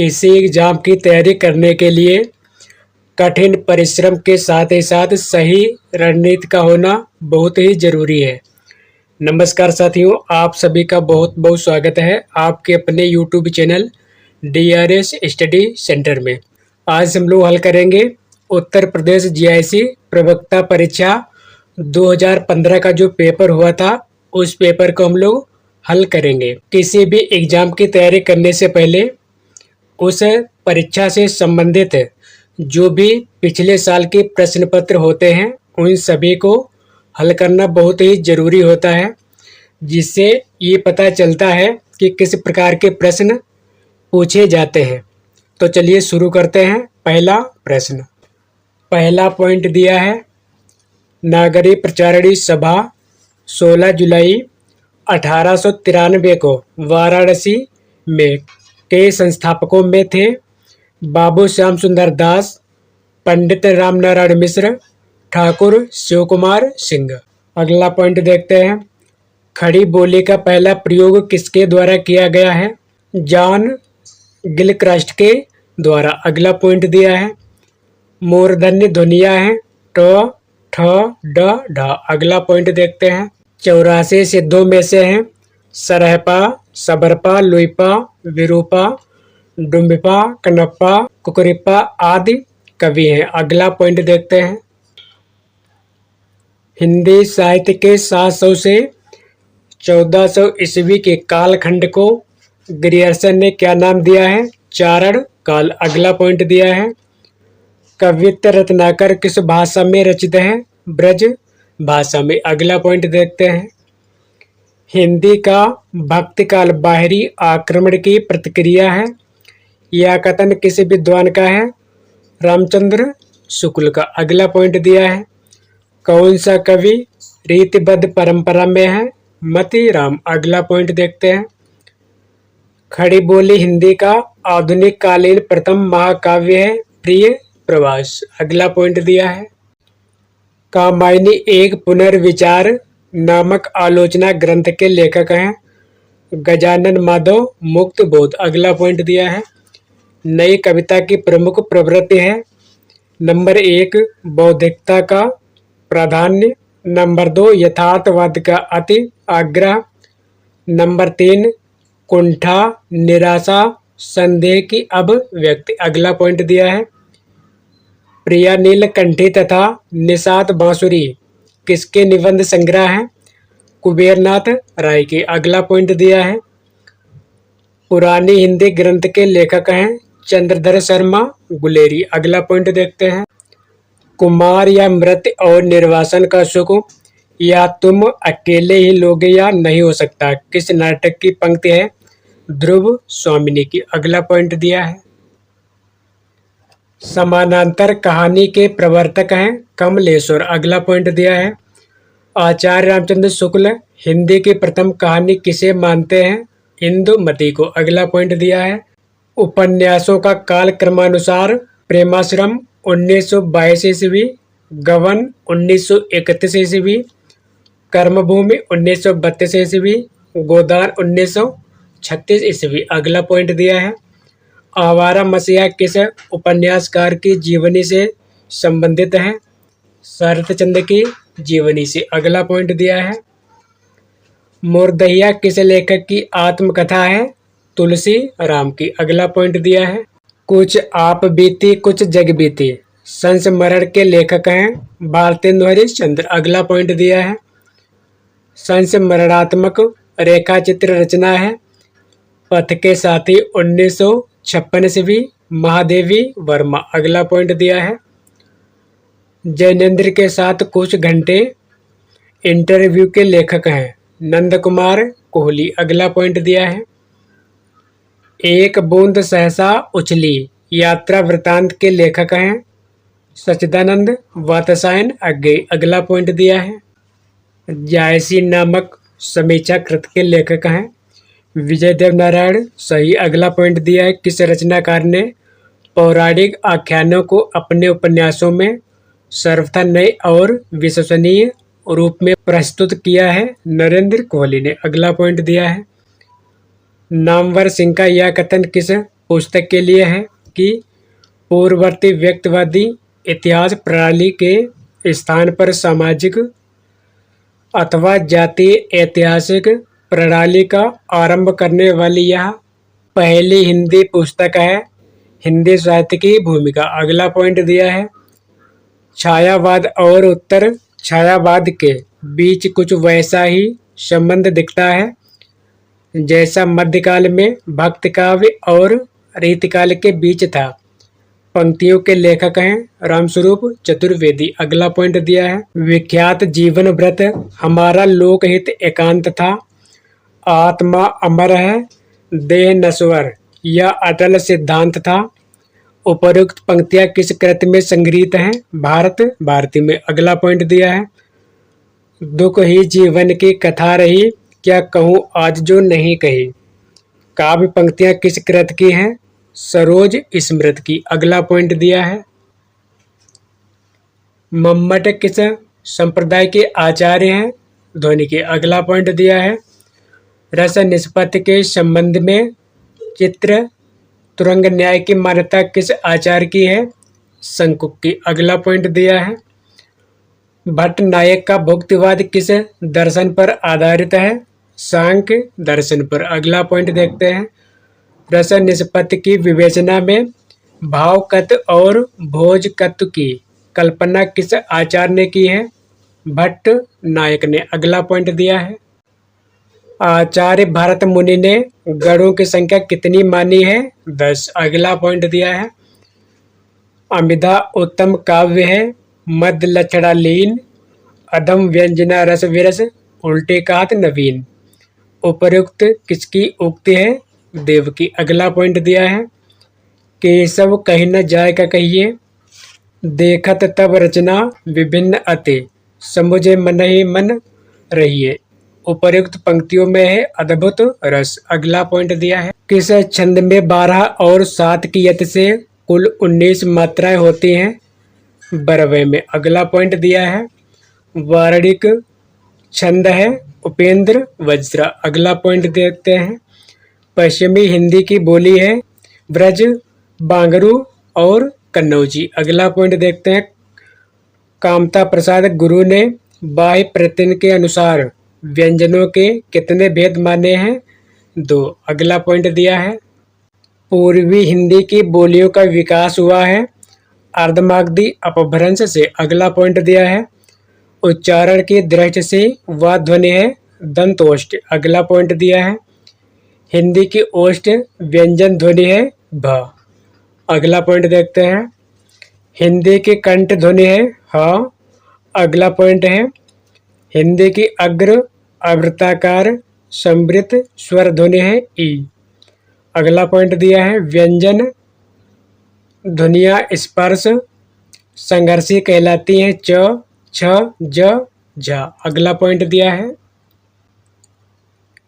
किसी एग्जाम की तैयारी करने के लिए कठिन परिश्रम के साथ ही साथ सही रणनीति का होना बहुत ही ज़रूरी है। नमस्कार साथियों, आप सभी का बहुत बहुत स्वागत है आपके अपने YouTube channel DRS study centre में। आज हम लोग हल करेंगे उत्तर प्रदेश GIC प्रवक्ता परीक्षा 2015 का जो पेपर हुआ था, उस पेपर को हम लोग हल करेंगे। किसी भी एग्जाम की तैयारी करने से पहले उस परीक्षा से संबंधित जो भी पिछले साल के प्रश्न पत्र होते हैं, उन सभी को हल करना बहुत ही ज़रूरी होता है, जिससे ये पता चलता है कि किस प्रकार के प्रश्न पूछे जाते हैं। तो चलिए शुरू करते हैं। पहला प्रश्न, पहला पॉइंट दिया है, नागरिक प्रचारिणी सभा 16 जुलाई 1893 को वाराणसी में के संस्थापकों में थे बाबू श्याम सुंदर दास, पंडित रामनारायण मिश्र, ठाकुर शिव कुमार सिंह। अगला पॉइंट देखते हैं, खड़ी बोली का पहला प्रयोग किसके द्वारा किया गया है? जॉन गिलक्रास्ट के द्वारा। अगला पॉइंट दिया है, मूर्धन्य ध्वनियाँ हैं ट, ठ, ड, ढ। अगला पॉइंट देखते हैं, 84 सिद्धों में से हैं सरहपा, सबरपा, लुइपा, विरूपा, डुम्बिपा, कनप्पा, कुकुरिप्पा आदि कवि हैं। अगला पॉइंट देखते हैं, हिंदी साहित्य के 700 से 1400 ईस्वी के कालखंड को ग्रियर्सन ने क्या नाम दिया है? चारण काल। अगला पॉइंट दिया है, कवित्त रत्नाकर किस भाषा में रचित है? ब्रज भाषा में। अगला पॉइंट देखते हैं, हिंदी का भक्ति काल बाहरी आक्रमण की प्रतिक्रिया है। यह कथन किसी विद्वान का है? रामचंद्र शुक्ल का। अगला पॉइंट दिया है, कौन सा कवि रीतिबद्ध परंपरा में है? मतीराम। अगला पॉइंट देखते हैं, खड़ी बोली हिंदी का आधुनिक कालीन प्रथम महाकाव्य है प्रिय प्रवास। अगला पॉइंट दिया है, कामायनी एक पुनर्विचार नामक आलोचना ग्रंथ के लेखक हैं गजानन माधव मुक्त बोध। अगला पॉइंट दिया है, नई कविता की प्रमुख प्रवृत्ति है। नंबर 1 बौद्धिकता का प्राधान्य, नंबर 2 यथार्थवाद का अति आग्रह, नंबर 3 कुंठा, निराशा, संदेह की अभिव्यक्ति। अगला पॉइंट दिया है, प्रिया नीलकंठी तथा निषाद बांसुरी किसके निबंध संग्रह हैं? कुबेरनाथ राय के। अगला पॉइंट दिया है, पुरानी हिंदी ग्रंथ के लेखक हैं चंद्रधर शर्मा गुलेरी। अगला पॉइंट देखते हैं, कुमार या मृत्यु और निर्वासन का सुख या तुम अकेले ही लोगे या नहीं हो सकता किस नाटक की पंक्ति है? ध्रुव स्वामिनी की। अगला पॉइंट दिया है, समानांतर कहानी के प्रवर्तक हैं कमलेश्वर। अगला पॉइंट दिया है, आचार्य रामचंद्र शुक्ल हिंदी की प्रथम कहानी किसे मानते हैं? इंदुमती को। अगला पॉइंट दिया है, उपन्यासों का काल क्रमानुसार प्रेमाश्रम 1922 ईस्वी, गबन 1931 ईस्वी, कर्मभूमि 1932 ईस्वी, गोदान 1936 ईस्वी। अगला पॉइंट दिया है, आवारा मसीहा किस उपन्यासकार की जीवनी से संबंधित है? शरतचंद्र की जीवनी से। अगला पॉइंट दिया है, मोरदहिया किस लेखक की आत्मकथा है? तुलसी राम की। अगला पॉइंट दिया है, कुछ आप बीती कुछ जग बीती संस्मरण के लेखक हैं भारतेंदु हरिश्चंद्र। अगला पॉइंट दिया है, संस्मरणात्मक रेखा चित्र रचना है पथ के साथी 1956 ईस्वी, महादेवी वर्मा। अगला पॉइंट दिया है, जैनेन्द्र के साथ कुछ घंटे इंटरव्यू के लेखक हैं नंद कुमार कोहली। अगला पॉइंट दिया है, एक बूंद सहसा उछली यात्रा वृतांत के लेखक हैं सच्चिदानंद वात्स्यायन अग्गे। अगला पॉइंट दिया है, जायसी नामक समीक्षा कृत के लेखक हैं विजय देव नारायण। सही। अगला पॉइंट दिया है, किस रचनाकार ने पौराणिक आख्यानों को अपने उपन्यासों में सर्वथा नए और विश्वसनीय रूप में प्रस्तुत किया है? नरेंद्र कोहली ने। अगला पॉइंट दिया है, नामवर सिंह का यह कथन किस पुस्तक के लिए है कि पूर्ववर्ती व्यक्तिवादी इतिहास प्रणाली के स्थान पर सामाजिक अथवा जातीय ऐतिहासिक प्रणाली का आरंभ करने वाली यह पहली हिंदी पुस्तक है। हिंदी साहित्य की भूमिका, अगला पॉइंट दिया है, छायावाद और उत्तर छायावाद के बीच कुछ वैसा ही संबंध दिखता है जैसा मध्यकाल में भक्त काव्य और रीतिकाल के बीच था। पंक्तियों के लेखक हैं रामस्वरूप चतुर्वेदी। अगला पॉइंट दिया है, विख्यात जीवन व्रत हमारा लोकहित एकांत था, आत्मा अमर है देह नश्वर यह अटल सिद्धांत था। उपरोक्त पंक्तियां किस कृति में संग्रहित हैं? भारत भारती में। अगला पॉइंट दिया है, दुख ही जीवन की कथा रही क्या कहूँ आज जो नहीं कही। काव्य पंक्तियां किस कृत की हैं? सरोज स्मृत की। अगला पॉइंट दिया है, मम्मट किस संप्रदाय के आचार्य हैं? ध्वनि के। अगला पॉइंट दिया है, रस निष्पत्ति के संबंध में चित्र तुरंग न्याय की मान्यता किस आचार्य की है? शंकुक की। अगला पॉइंट दिया है, भट्ट नायक का भुक्तिवाद किस दर्शन पर आधारित है? सांख्य दर्शन पर। अगला पॉइंट देखते हैं, रस निष्पत्ति की विवेचना में भावकत्व और भोजकत्व की कल्पना किस आचार्य ने की है? भट्ट नायक ने। अगला पॉइंट दिया है, आचार्य भरत मुनि ने गणों की संख्या कितनी मानी है? 10। अगला पॉइंट दिया है, अमिधा उत्तम काव्य है मद लक्षणा लीन, अधम व्यंजना रस विरस उल्टे कात नवीन। उपयुक्त किसकी उक्ति है? देव की। अगला पॉइंट दिया है, केशव कहीं न जाए का कहिए, देखत तब रचना विभिन्न अति, समुझे मन ही मन रहिए। उपर्युक्त पंक्तियों में है अद्भुत रस। अगला पॉइंट दिया है, किस छंद में 12 और 7 की यति से कुल 19 मात्राएं होती हैं? बरवे में। अगला पॉइंट दिया है, वार्णिक छंद है उपेंद्र वज्र। अगला पॉइंट देखते हैं, पश्चिमी हिंदी की बोली है ब्रज, बांगरू और कन्नौजी। अगला पॉइंट देखते हैं, कामता प्रसाद गुरु ने बाह्य प्रत्यय के अनुसार व्यंजनों के कितने भेद माने हैं? 2। अगला पॉइंट दिया है, पूर्वी हिंदी की बोलियों का विकास हुआ है अर्धमागधी अपभ्रंश से। अगला पॉइंट दिया है, उच्चारण की दृष्टि से वह ध्वनि है दंतोष्ठ। अगला पॉइंट दिया है, हिंदी की ओष्ठ व्यंजन ध्वनि है भ। अगला पॉइंट देखते हैं, हिंदी की कंठ ध्वनि है ह। अगला पॉइंट है, हिंदी की अग्र आवृत्ताकार समृत स्वर ध्वनि है ई। अगला पॉइंट दिया है, व्यंजन ध्वनियां स्पर्श संघर्षी कहलाती हैं च, छ, ज, झ। अगला पॉइंट दिया है,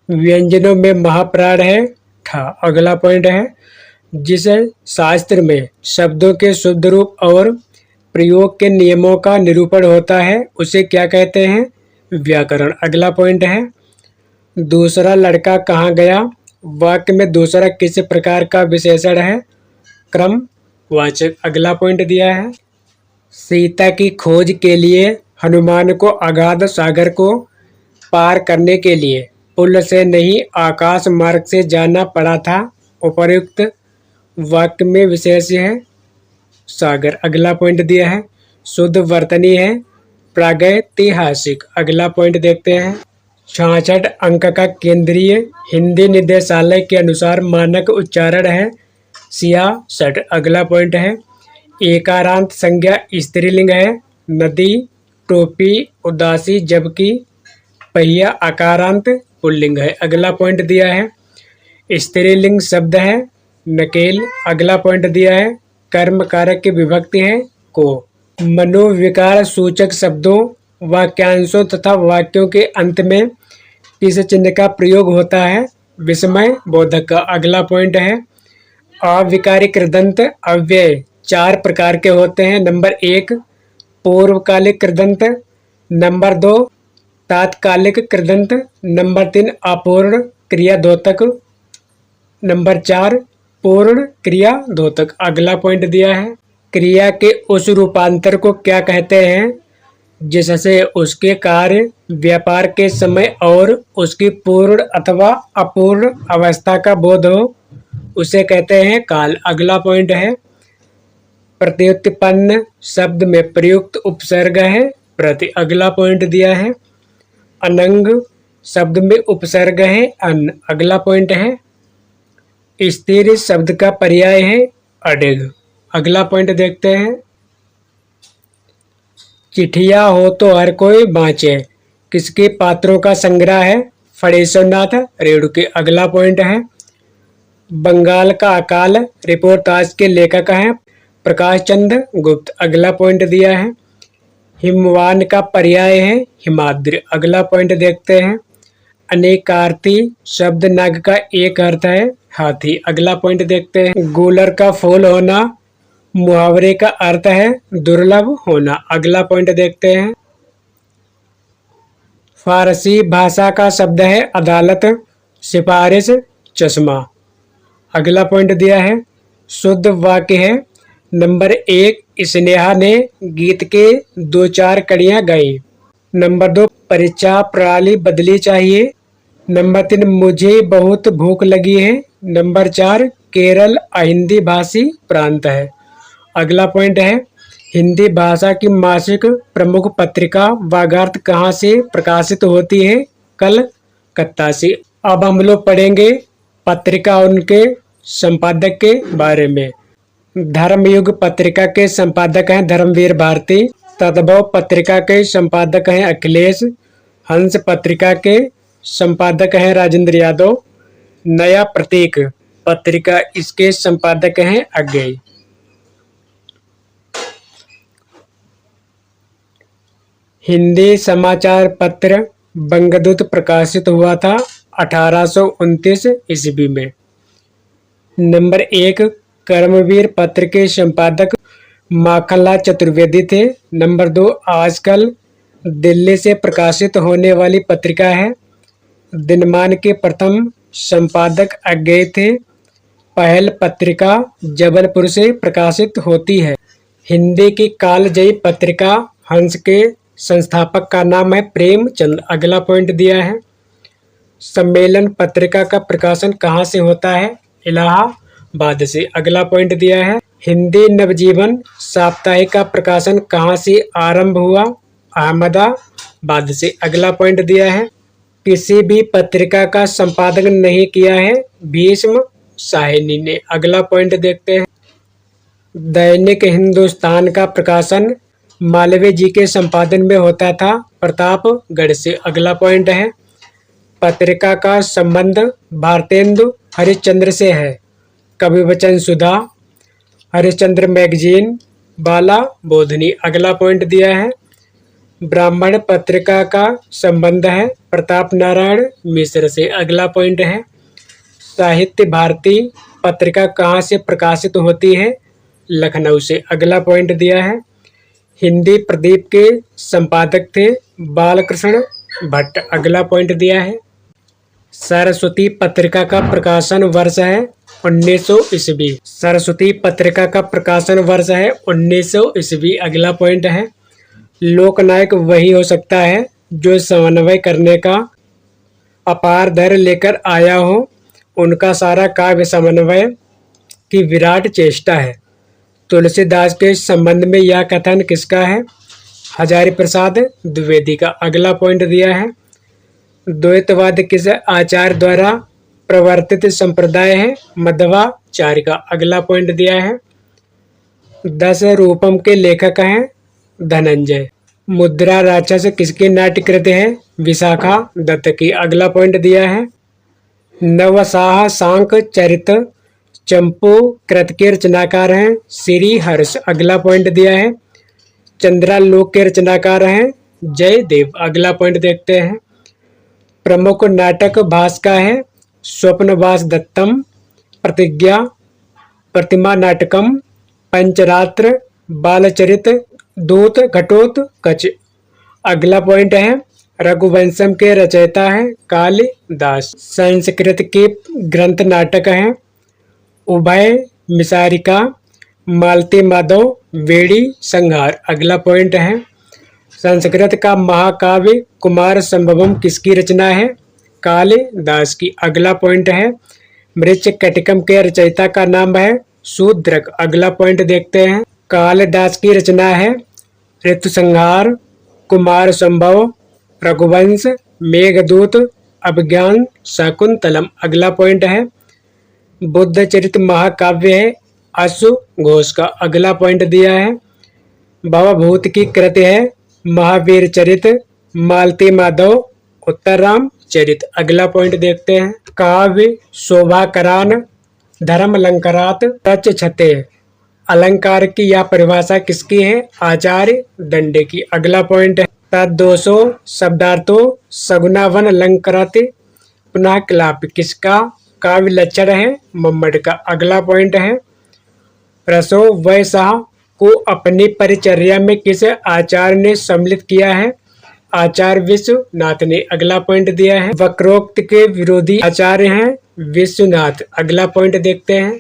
व्यंजनों में महाप्राण है ठ। अगला पॉइंट है, जिस शास्त्र में शब्दों के शुद्ध रूप और प्रयोग के नियमों का निरूपण होता है उसे क्या कहते हैं? व्याकरण। अगला पॉइंट है, दूसरा लड़का कहाँ गया? वाक्य में दूसरा किस प्रकार का विशेषण है? क्रमवाचक। अगला पॉइंट दिया है, सीता की खोज के लिए हनुमान को अगाध सागर को पार करने के लिए पुल से नहीं आकाश मार्ग से जाना पड़ा था। उपर्युक्त वाक्य में विशेष है सागर। अगला पॉइंट दिया है, शुद्ध वर्तनी है प्रागैतिहासिक। अगला पॉइंट देखते हैं, 66 अंक का केंद्रीय हिंदी निदेशालय के अनुसार मानक उच्चारण है 66। अगला पॉइंट है, एकारांत संज्ञा स्त्रीलिंग है नदी, टोपी, उदासी, जबकि पहिया आकारांत पुल्लिंग है। अगला पॉइंट दिया है, स्त्रीलिंग शब्द है नकेल। अगला पॉइंट दिया है, कर्म कारक की विभक्ति है को। मनोविकार सूचक शब्दों, वाक्यांशों तथा वाक्यों के अंत में किस चिन्ह का प्रयोग होता है? विस्मय बोधक का। अगला पॉइंट है, अविकारी कृदंत अव्यय 4 प्रकार के होते हैं। नंबर 1 पूर्वकालिक कृदंत, नंबर 2 तात्कालिक कृदंत, नंबर 3 अपूर्ण क्रियाद्योतक, नंबर 4 पूर्ण क्रिया द्योतक। अगला पॉइंट दिया है, क्रिया के उस रूपांतर को क्या कहते हैं जिससे उसके कार्य, व्यापार के समय और उसकी पूर्ण अथवा अपूर्ण अवस्था का बोध हो, उसे कहते हैं काल। अगला पॉइंट है, प्रत्युत्पन्न शब्द में प्रयुक्त उपसर्ग है प्रति। अगला पॉइंट दिया है, अनंग शब्द में उपसर्ग है अन। अगला पॉइंट है, स्थिर शब्द का पर्याय है अडिग। अगला पॉइंट देखते हैं, चिट्ठिया हो तो हर कोई बाँचे, किसके पात्रों का संग्रह है फणीश्वरनाथ रेणुके। अगला पॉइंट है, बंगाल का अकाल रिपोर्ट आज के लेखक हैं प्रकाश चंद्र गुप्त। अगला पॉइंट दिया है, हिमवान का पर्याय है हिमाद्रि। अगला पॉइंट देखते हैं, अनेकार्थी शब्द नग का एक अर्थ है हाथी। अगला पॉइंट देखते हैं, गूलर का फूल होना मुहावरे का अर्थ है दुर्लभ होना। अगला पॉइंट देखते हैं, फारसी भाषा का शब्द है अदालत, सिफारिश, चश्मा। अगला पॉइंट दिया है, शुद्ध वाक्य है नंबर 1, स्नेहा ने गीत के 2-4 कड़ियां गाई। नंबर 2, परीक्षा प्रणाली बदली चाहिए। नंबर 3, मुझे बहुत भूख लगी है। नंबर 4, केरल अहिंदी भाषी प्रांत है। अगला पॉइंट है, हिंदी भाषा की मासिक प्रमुख पत्रिका वागार्थ कहाँ से प्रकाशित होती है कलकत्ता से। अब हम लोग पढ़ेंगे पत्रिका उनके संपादक के बारे में। धर्मयुग पत्रिका के संपादक हैं धर्मवीर भारती। तद्भव पत्रिका के संपादक हैं अखिलेश। हंस पत्रिका के संपादक हैं राजेंद्र यादव। नया प्रतीक पत्रिका इसके संपादक हैं अज्ञेय। हिंदी समाचार पत्र बंगदूत प्रकाशित हुआ था 1829 ईस्वी में। नंबर 1, कर्मवीर पत्र के संपादक माखनलाल चतुर्वेदी थे। नंबर 2, आजकल दिल्ली से प्रकाशित होने वाली पत्रिका है। दिनमान के प्रथम संपादक अज्ञेय थे। पहल पत्रिका जबलपुर से प्रकाशित होती है। हिंदी की कालजयी पत्रिका हंस के संस्थापक का नाम है प्रेमचंद। अगला पॉइंट दिया है, सम्मेलन पत्रिका का प्रकाशन कहाँ से होता है इलाहाबाद से। अगला पॉइंट दिया है, हिंदी नवजीवन साप्ताहिक का प्रकाशन कहाँ से आरंभ हुआ अहमदाबाद से। अगला पॉइंट दिया है, किसी भी पत्रिका का संपादन नहीं किया है भीष्म साहनी ने। अगला पॉइंट देखते हैं, दैनिक हिंदुस्तान का प्रकाशन मालवीय जी के संपादन में होता था प्रतापगढ़ से। अगला पॉइंट है, पत्रिका का संबंध भारतेंदु हरिश्चंद्र से है। कवि वचन सुधा, हरिश्चंद्र मैगजीन, बाला बोधनी। अगला पॉइंट दिया है, ब्राह्मण पत्रिका का संबंध है प्रताप नारायण मिश्र से। अगला पॉइंट है, साहित्य भारती पत्रिका कहाँ से प्रकाशित होती है लखनऊ से। अगला पॉइंट दिया है, हिंदी प्रदीप के संपादक थे बालकृष्ण भट्ट। अगला पॉइंट दिया है, सरस्वती पत्रिका का प्रकाशन वर्ष है 1900 ईस्वी। सरस्वती पत्रिका का प्रकाशन वर्ष है 1900 ईस्वी। अगला पॉइंट है, लोकनायक वही हो सकता है जो समन्वय करने का अपार धैर्य लेकर आया हो। उनका सारा काव्य समन्वय की विराट चेष्टा है। तुलसीदास के संबंध में यह कथन किसका है हजारी प्रसाद द्विवेदी का। अगला पॉइंट दिया है, द्वैतवाद किस आचार्य द्वारा प्रवर्तित संप्रदाय है मध्वाचार्य का। अगला पॉइंट दिया है, 10 रूपम के लेखक हैं धनंजय। मुद्रा राक्षस किसकी नाट्यकृत है विशाखा दत्त की। अगला पॉइंट दिया है, नवसाह सांक चरित चंपू कृत के रचनाकार हैं श्री हर्ष। अगला पॉइंट दिया है, चंद्रालोक के रचनाकार हैं जयदेव। अगला पॉइंट देखते हैं, प्रमुख नाटक भास का है स्वप्नवास दत्तम, प्रतिज्ञा, प्रतिमा नाटकम, पंचरात्र, बालचरित, दूत, घटोत, कच। अगला पॉइंट है, रघुवंशम के रचयिता हैं कालिदास। संस्कृत के ग्रंथ नाटक हैं उभय मिसारिका मालती माधव वेड़ी संहार अगला पॉइंट है। संस्कृत का महाकाव्य कुमार संभवम किसकी रचना है? कालिदास की अगला पॉइंट है। मृच्छकटिकम के रचयिता का नाम है शूद्रक अगला पॉइंट देखते हैं। कालिदास की रचना है ऋतुसंहार, कुमार संभव, रघुवंश, मेघदूत, अभिज्ञान, शाकुंतलम अगला पॉइंट है। बुद्ध चरित महाकाव्य है अश्व घोष का अगला पॉइंट दिया है। भवभूत की कृति है महावीर चरित, मालती माधव, उत्तरराम चरित अगला पॉइंट देखते हैं। काव्य शोभाकरान धर्म अलंकारात तच छते अलंकार की यह परिभाषा किसकी है? आचार्य दंडे की अगला पॉइंट है। तद्दोषो शब्दार्थो सगुनावन अलंकृत पुनः क्लाप किसका काव्य लक्षण है? मम्मट का अगला पॉइंट है। रसो वैसा को अपनी परिचर्या में किस आचार्य ने सम्मिलित किया है? आचार्य विश्वनाथ ने अगला पॉइंट दिया है। वक्रोक्त के विरोधी आचार्य हैं विश्वनाथ अगला पॉइंट देखते हैं।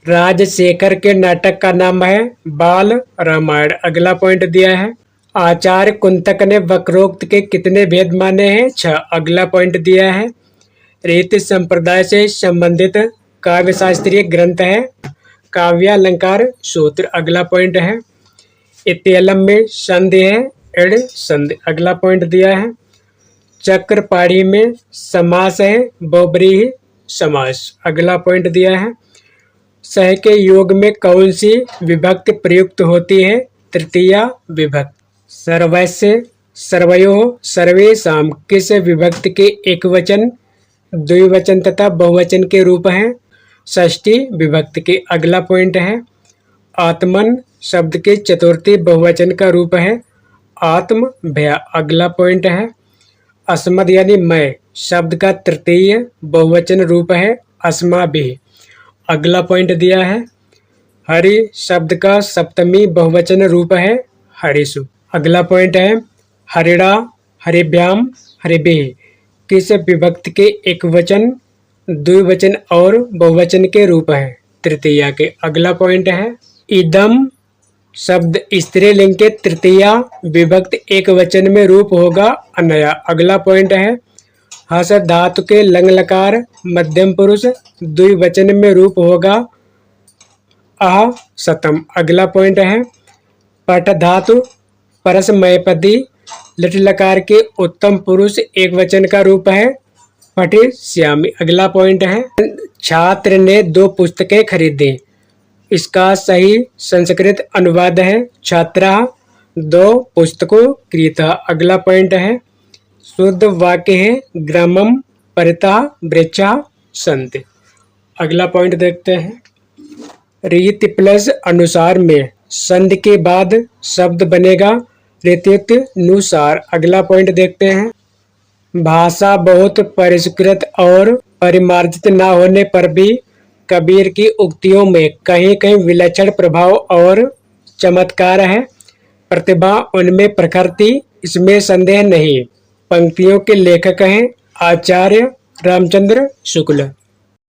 राजशेखर के नाटक का नाम है बाल रामायण अगला पॉइंट दिया है। आचार्य कुंतक ने वक्रोक्त के कितने भेद माने हैं? 6 अगला पॉइंट दिया है। रीति संप्रदाय से संबंधित काव्य शास्त्रीय ग्रंथ है काव्यालंकार सूत्र अगला पॉइंट है। इत्यलम में संधि है एड संधि अगला पॉइंट दिया है। चक्रपाणी में समास है बहुब्रीहि समास अगला पॉइंट दिया है। सह के योग में कौन सी विभक्ति प्रयुक्त होती है? तृतीया विभक्ति। सर्वस्य सर्वयोः सर्वेषां किस विभक्ति के एकवचन द्विवचन तथा बहुवचन के रूप हैं? षष्ठी विभक्ति के अगला पॉइंट है। आत्मन शब्द के चतुर्थी बहुवचन का रूप है आत्म भया अगला पॉइंट है। अस्मद यानी मैं शब्द का तृतीय बहुवचन रूप है अस्माभिः अगला पॉइंट दिया है। हरि शब्द का सप्तमी बहुवचन रूप है हरिषु अगला पॉइंट है। हरिणा हरिभ्याम हरिभिः किस विभक्ति के एकवचन द्विवचन और बहुवचन के रूप है? तृतीया के अगला पॉइंट है। इदम शब्द स्त्रीलिंग के तृतीया विभक्ति एक वचन में रूप होगा अनया अगला पॉइंट है। हस धातु के लंग लकार मध्यम पुरुष द्विवचन में रूप होगा अह सतम अगला पॉइंट है। पट धातु परसमयपदी लिट लकार के उत्तम पुरुष एक वचन का रूप है पठिष्यामि अगला पॉइंट है। छात्र ने 2 पुस्तकें खरीदी इसका सही संस्कृत अनुवाद है छात्रा 2 पुस्तकों क्रीता अगला पॉइंट है। शुद्ध वाक्य है ग्रामम परिता वृक्षा संति अगला पॉइंट देखते हैं। रीति प्लस अनुसार में संधि के बाद शब्द बनेगा रीत्युनुसार अगला पॉइंट देखते हैं। भाषा बहुत परिष्कृत और परिमार्जित न होने पर भी कबीर की उक्तियों में कहीं कहीं विलक्षण प्रभाव और चमत्कार है। प्रतिभा उनमें प्रखरती इसमें संदेह नहीं। पंक्तियों के लेखक हैं आचार्य रामचंद्र शुक्ल।